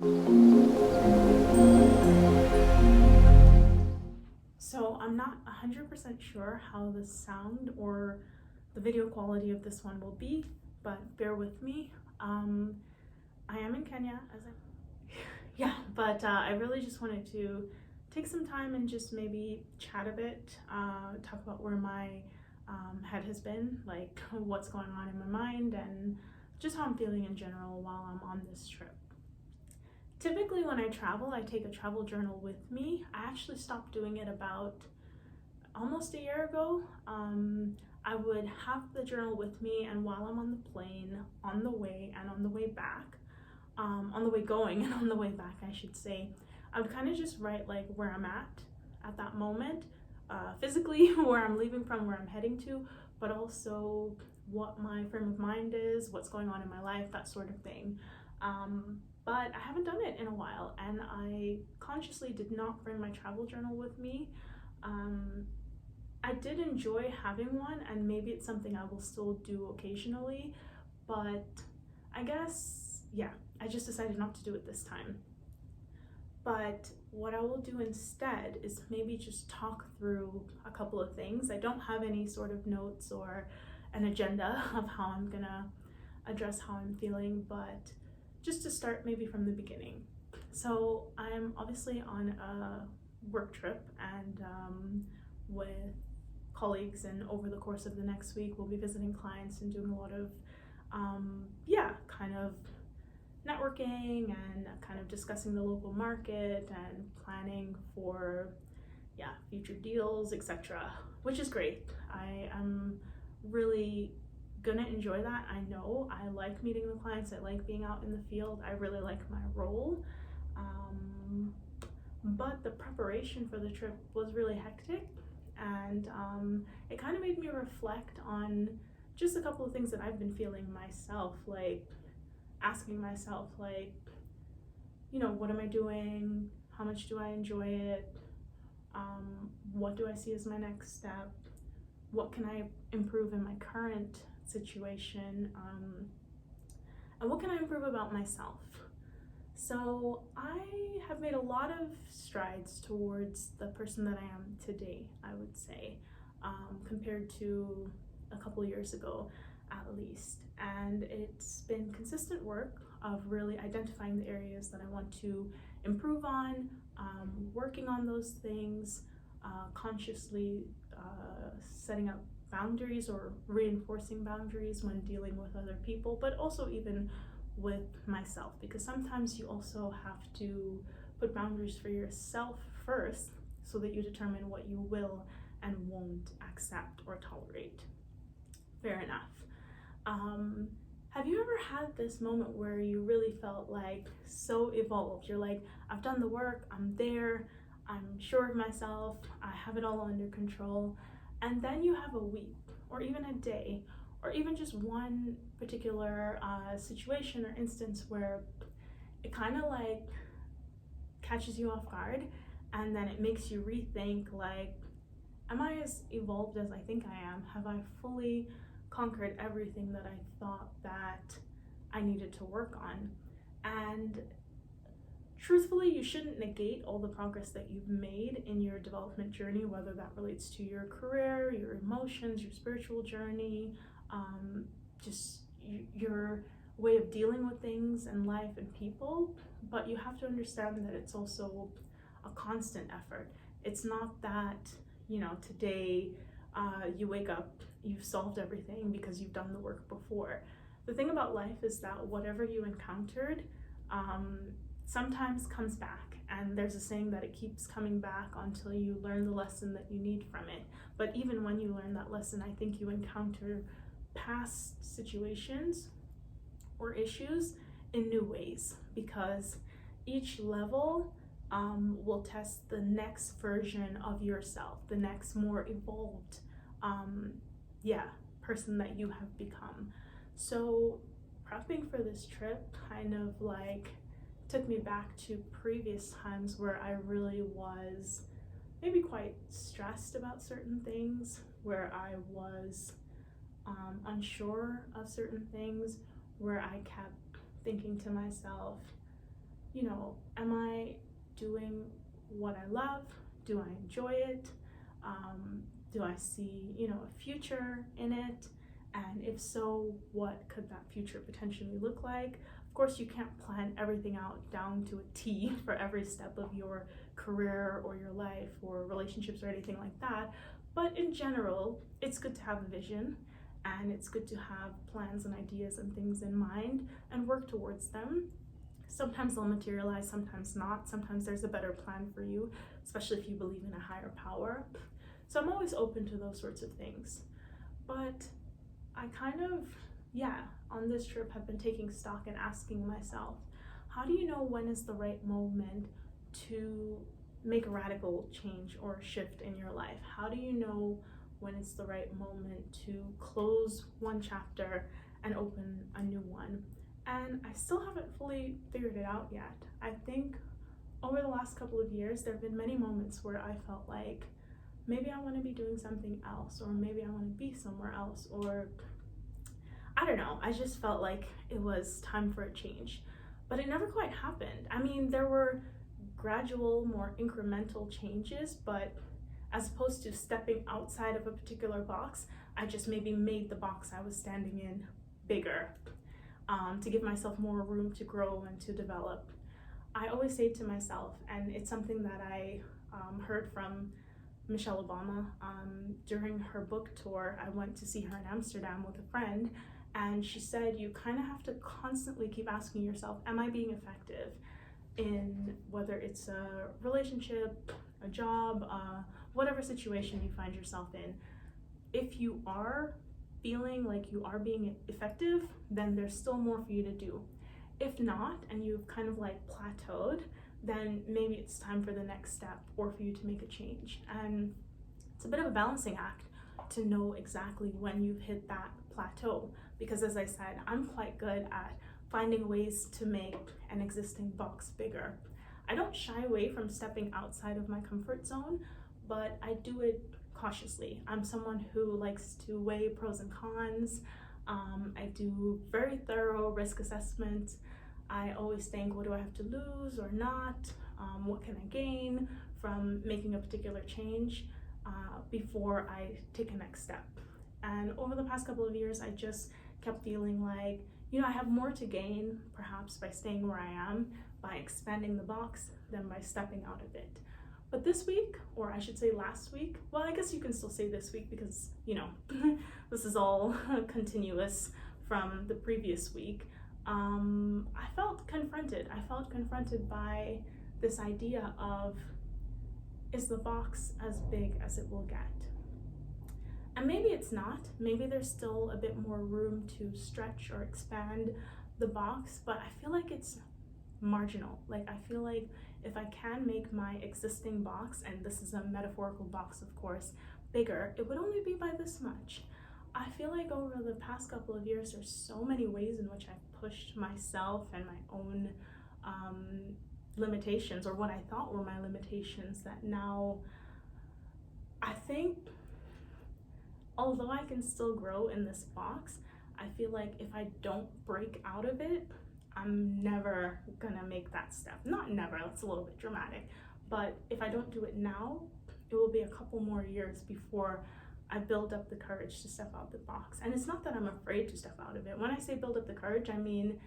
So I'm not 100% sure how the sound or the video quality of this one will be, but bear with me. I am in Kenya, yeah, but I really just wanted to take some time and just maybe chat a bit, talk about where my head has been, like what's going on in my mind, and just how I'm feeling in general while I'm on this trip. Typically when I travel, I take a travel journal with me. I actually stopped doing it about almost a year ago. I would have the journal with me, and while I'm on the plane, on the way and on the way back, on the way going and on the way back, I should say, I would kind of just write like where I'm at that moment, physically, where I'm leaving from, where I'm heading to, but also what my frame of mind is, what's going on in my life, that sort of thing. But I haven't done it in a while, and I consciously did not bring my travel journal with me. I did enjoy having one, and maybe it's something I will still do occasionally, but I guess, yeah, I just decided not to do it this time. But what I will do instead is maybe just talk through a couple of things. I don't have any sort of notes or an agenda of how I'm gonna address how I'm feeling, but just to start maybe from the beginning. So I'm obviously on a work trip, and with colleagues, and over the course of the next week we'll be visiting clients and doing a lot of kind of networking and kind of discussing the local market and planning for future deals, etc., which is great. I am really gonna enjoy that. I know I like meeting the clients, I like being out in the field, I really like my role, but the preparation for the trip was really hectic, and it kind of made me reflect on just a couple of things that I've been feeling myself, like asking myself, like, what am I doing? How much do I enjoy it? What do I see as my next step? What can I improve in my current situation? And what can I improve about myself? So I have made a lot of strides towards the person that I am today, I would say, compared to a couple years ago at least. And it's been consistent work of really identifying the areas that I want to improve on, working on those things, consciously setting up boundaries or reinforcing boundaries when dealing with other people, but also even with myself, because sometimes you also have to put boundaries for yourself first so that you determine what you will and won't accept or tolerate. Fair enough. Have you ever had this moment where you really felt like so evolved? You're like, I've done the work, I'm there, I'm sure of myself, I have it all under control, and then you have a week or even a day or even just one particular situation or instance where it kind of like catches you off guard, and then it makes you rethink, like, am I as evolved as I think I am? Have I fully conquered everything that I thought that I needed to work on? And truthfully, you shouldn't negate all the progress that you've made in your development journey, whether that relates to your career, your emotions, your spiritual journey, just your way of dealing with things and life and people. But you have to understand that it's also a constant effort. It's not that, today you wake up, you've solved everything because you've done the work before. The thing about life is that whatever you encountered sometimes comes back, and there's a saying that it keeps coming back until you learn the lesson that you need from it. But even when you learn that lesson, I think you encounter past situations or issues in new ways, because each level will test the next version of yourself, the next more evolved person that you have become. So prepping for this trip kind of like took me back to previous times where I really was maybe quite stressed about certain things, where I was unsure of certain things, where I kept thinking to myself, am I doing what I love? Do I enjoy it? Do I see, a future in it? And if so, what could that future potentially look like? Of course, you can't plan everything out down to a T for every step of your career or your life or relationships or anything like that. But in general, it's good to have a vision, and it's good to have plans and ideas and things in mind and work towards them. Sometimes they'll materialize, sometimes not. Sometimes there's a better plan for you, especially if you believe in a higher power. So I'm always open to those sorts of things. But I kind of, on this trip have been taking stock and asking myself, how do you know when is the right moment to make a radical change or shift in your life? How do you know when it's the right moment to close one chapter and open a new one? And I still haven't fully figured it out yet. I think over the last couple of years, there have been many moments where I felt like maybe I want to be doing something else, or maybe I want to be somewhere else, or I don't know. I just felt like it was time for a change, but it never quite happened. I mean, there were gradual, more incremental changes, but as opposed to stepping outside of a particular box, I just maybe made the box I was standing in bigger, to give myself more room to grow and to develop. I always say to myself, and it's something that I heard from Michelle Obama during her book tour. I went to see her in Amsterdam with a friend, and she said you kind of have to constantly keep asking yourself, am I being effective in whether it's a relationship, a job, whatever situation you find yourself in. If you are feeling like you are being effective, then there's still more for you to do. If not, and you've kind of like plateaued, then maybe it's time for the next step or for you to make a change. And it's a bit of a balancing act to know exactly when you've hit that plateau, because as I said, I'm quite good at finding ways to make an existing box bigger. I don't shy away from stepping outside of my comfort zone, but I do it cautiously. I'm someone who likes to weigh pros and cons. I do very thorough risk assessment. I always think, what do I have to lose or not? What can I gain from making a particular change before I take a next step? And over the past couple of years, I just kept feeling like, I have more to gain perhaps by staying where I am, by expanding the box, than by stepping out of it. But this week, or I should say last week, well, I guess you can still say this week because, this is all continuous from the previous week. I felt confronted. I felt confronted by this idea of, is the box as big as it will get? And maybe it's not. Maybe there's still a bit more room to stretch or expand the box, but I feel like it's marginal. Like, I feel like if I can make my existing box, and this is a metaphorical box of course, bigger, it would only be by this much. I feel like over the past couple of years, there's so many ways in which I've pushed myself and my own limitations, or what I thought were my limitations, that now I think, although I can still grow in this box, I feel like if I don't break out of it, I'm never gonna make that step. Not never, that's a little bit dramatic, but if I don't do it now, it will be a couple more years before I build up the courage to step out the box. And it's not that I'm afraid to step out of it. When I say build up the courage, I mean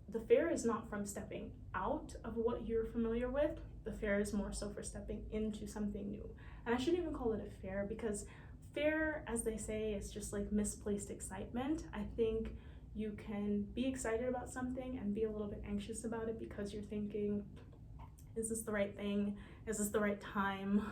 the fear is not from stepping out of what you're familiar with. The fear is more so for stepping into something new. And I shouldn't even call it a fear, because fear, as they say, is just like misplaced excitement. I think you can be excited about something and be a little bit anxious about it because you're thinking, is this the right thing? Is this the right time?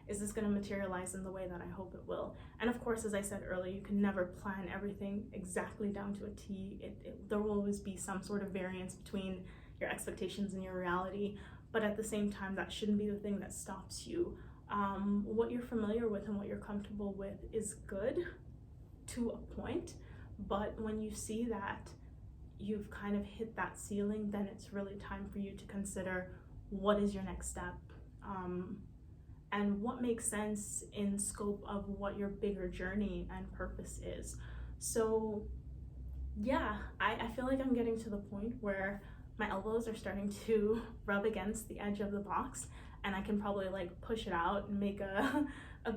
Is this going to materialize in the way that I hope it will? And of course, as I said earlier, you can never plan everything exactly down to a T. There will always be some sort of variance between your expectations and your reality, but at the same time, that shouldn't be the thing that stops you. What you're familiar with and what you're comfortable with is good to a point, but when you see that you've kind of hit that ceiling, then it's really time for you to consider, what is your next step? And what makes sense in scope of what your bigger journey and purpose is. So yeah, I feel like I'm getting to the point where my elbows are starting to rub against the edge of the box, and I can probably like push it out and make a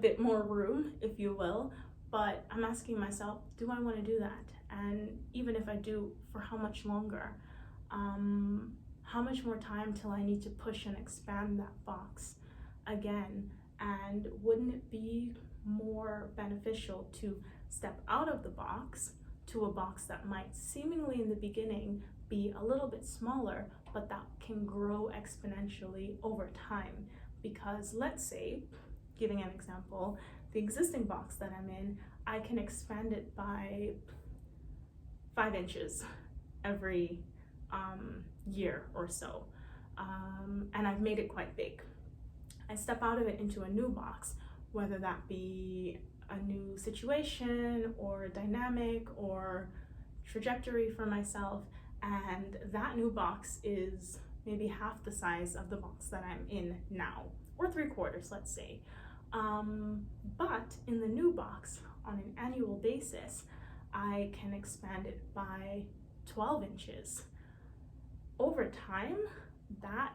bit more room, if you will. But I'm asking myself, do I want to do that? And even if I do, for how much longer? How much more time till I need to push and expand that box again? And wouldn't it be more beneficial to step out of the box to a box that might seemingly in the beginning be a little bit smaller, but that can grow exponentially over time? Because let's say, giving an example, the existing box that I'm in, I can expand it by 5 inches every year or so, and I've made it quite big. I step out of it into a new box, whether that be a new situation or dynamic or trajectory for myself, and that new box is maybe half the size of the box that I'm in now, or 3/4, let's say. But in the new box, on an annual basis, I can expand it by 12 inches. Over time, that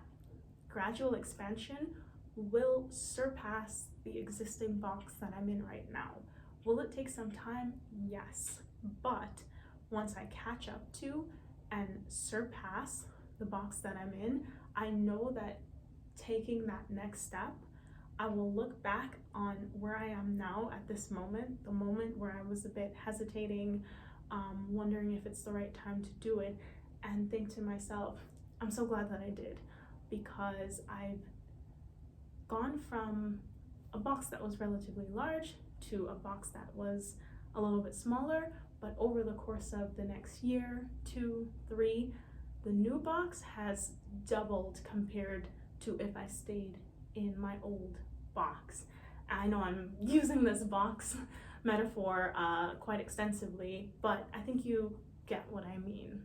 gradual expansion will surpass the existing box that I'm in right now. Will it take some time? Yes. But once I catch up to and surpass the box that I'm in, I know that taking that next step, I will look back on where I am now at this moment, the moment where I was a bit hesitating, wondering if it's the right time to do it, and think to myself, I'm so glad that I did, because I've gone from a box that was relatively large to a box that was a little bit smaller, but over the course of the next year, 2, 3, the new box has doubled compared to if I stayed in my old box. I know I'm using this box metaphor quite extensively, but I think you get what I mean.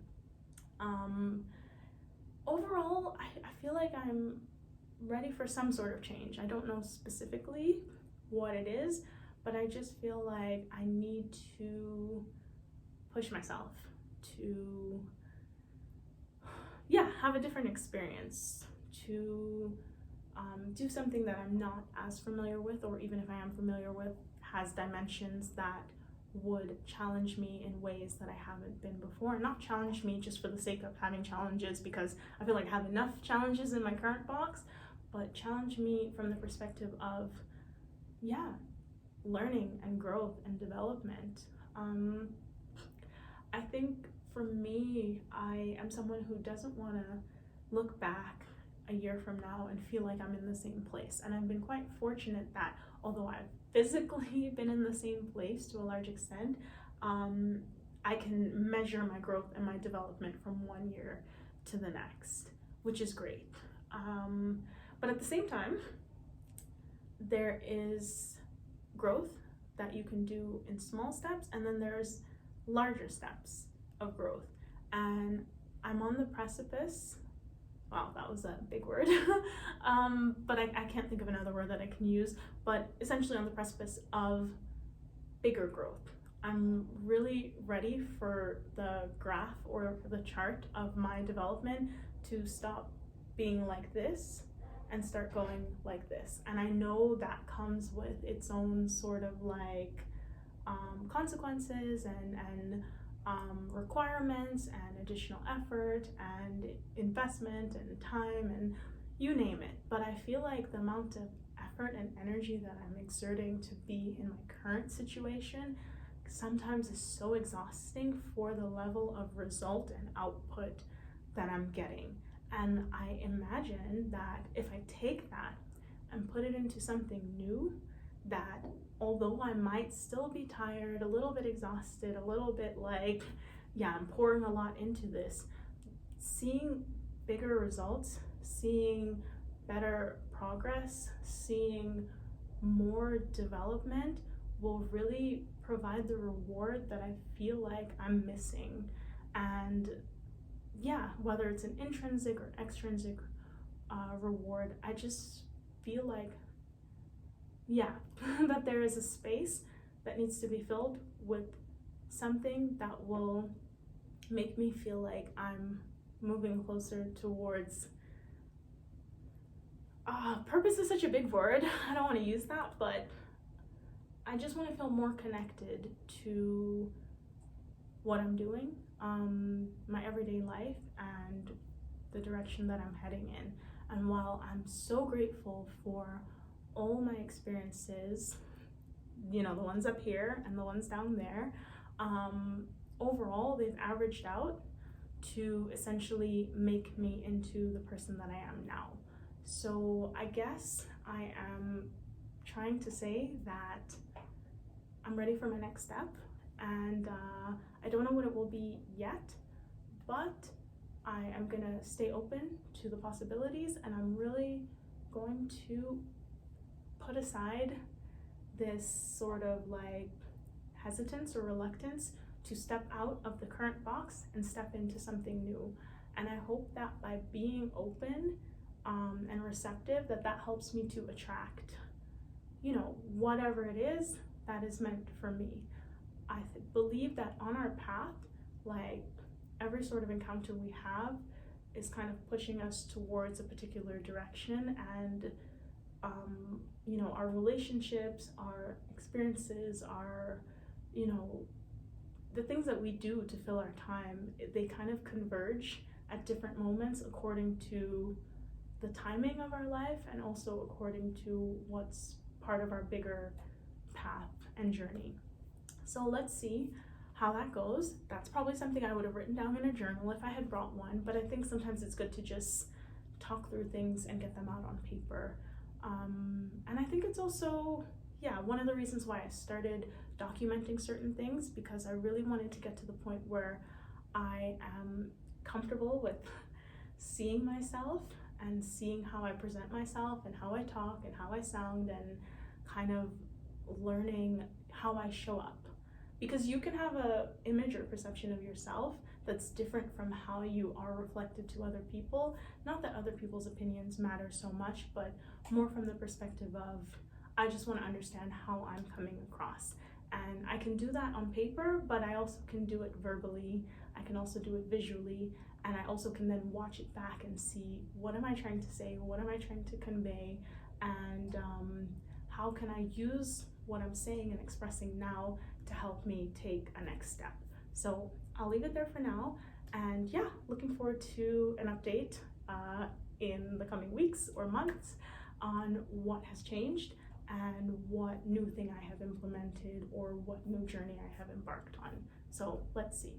Overall, I feel like I'm ready for some sort of change. I don't know specifically what it is, but I just feel like I need to push myself to, have a different experience, to do something that I'm not as familiar with, or even if I am familiar with, has dimensions that would challenge me in ways that I haven't been before. Not challenge me just for the sake of having challenges, because I feel like I have enough challenges in my current box, but challenge me from the perspective of, learning and growth and development. I think for me, I am someone who doesn't want to look back a year from now and feel like I'm in the same place. And I've been quite fortunate that although I've physically been in the same place to a large extent, I can measure my growth and my development from one year to the next, which is great. But at the same time, there is growth that you can do in small steps, and then there's larger steps of growth. And I'm on the precipice. Wow, that was a big word. But I can't think of another word that I can use, but essentially on the precipice of bigger growth. I'm really ready for the graph or the chart of my development to stop being like this and start going like this. And I know that comes with its own sort of like consequences and requirements and additional effort and investment and time and you name it. But I feel like the amount of effort and energy that I'm exerting to be in my current situation sometimes is so exhausting for the level of result and output that I'm getting. And I imagine that if I take that and put it into something new, that although I might still be tired, a little bit exhausted, a little bit like, I'm pouring a lot into this, seeing bigger results, seeing better progress, seeing more development will really provide the reward that I feel like I'm missing. And whether it's an intrinsic or extrinsic reward, I just feel like that there is a space that needs to be filled with something that will make me feel like I'm moving closer towards purpose is such a big word. I don't want to use that, but I just want to feel more connected to what I'm doing, my everyday life, and the direction that I'm heading in. And while I'm so grateful for all my experiences, you know, the ones up here and the ones down there, overall they've averaged out to essentially make me into the person that I am now. So I guess I am trying to say that I'm ready for my next step, and I don't know what it will be yet, but I am gonna stay open to the possibilities, and I'm really going to put aside this sort of like hesitance or reluctance to step out of the current box and step into something new. And I hope that by being open and receptive, that helps me to attract, you know, whatever it is that is meant for me. I believe that on our path, like every sort of encounter we have is kind of pushing us towards a particular direction, and you know, our relationships, our experiences, our, you know, the things that we do to fill our time, they kind of converge at different moments according to the timing of our life, and also according to what's part of our bigger path and journey. So let's see how that goes. That's probably something I would have written down in a journal if I had brought one, but I think sometimes it's good to just talk through things and get them out on paper. And I think it's also, yeah, one of the reasons why I started documenting certain things, because I really wanted to get to the point where I am comfortable with seeing myself and seeing how I present myself and how I talk and how I sound, and kind of learning how I show up. Because you can have a image or perception of yourself that's different from how you are reflected to other people. Not that other people's opinions matter so much, but more from the perspective of, I just want to understand how I'm coming across. And I can do that on paper, but I also can do it verbally. I can also do it visually, and I also can then watch it back and see, what am I trying to say? What am I trying to convey? And how can I use what I'm saying and expressing now to help me take a next step? So I'll leave it there for now, and yeah, looking forward to an update in the coming weeks or months on what has changed and what new thing I have implemented or what new journey I have embarked on. So let's see.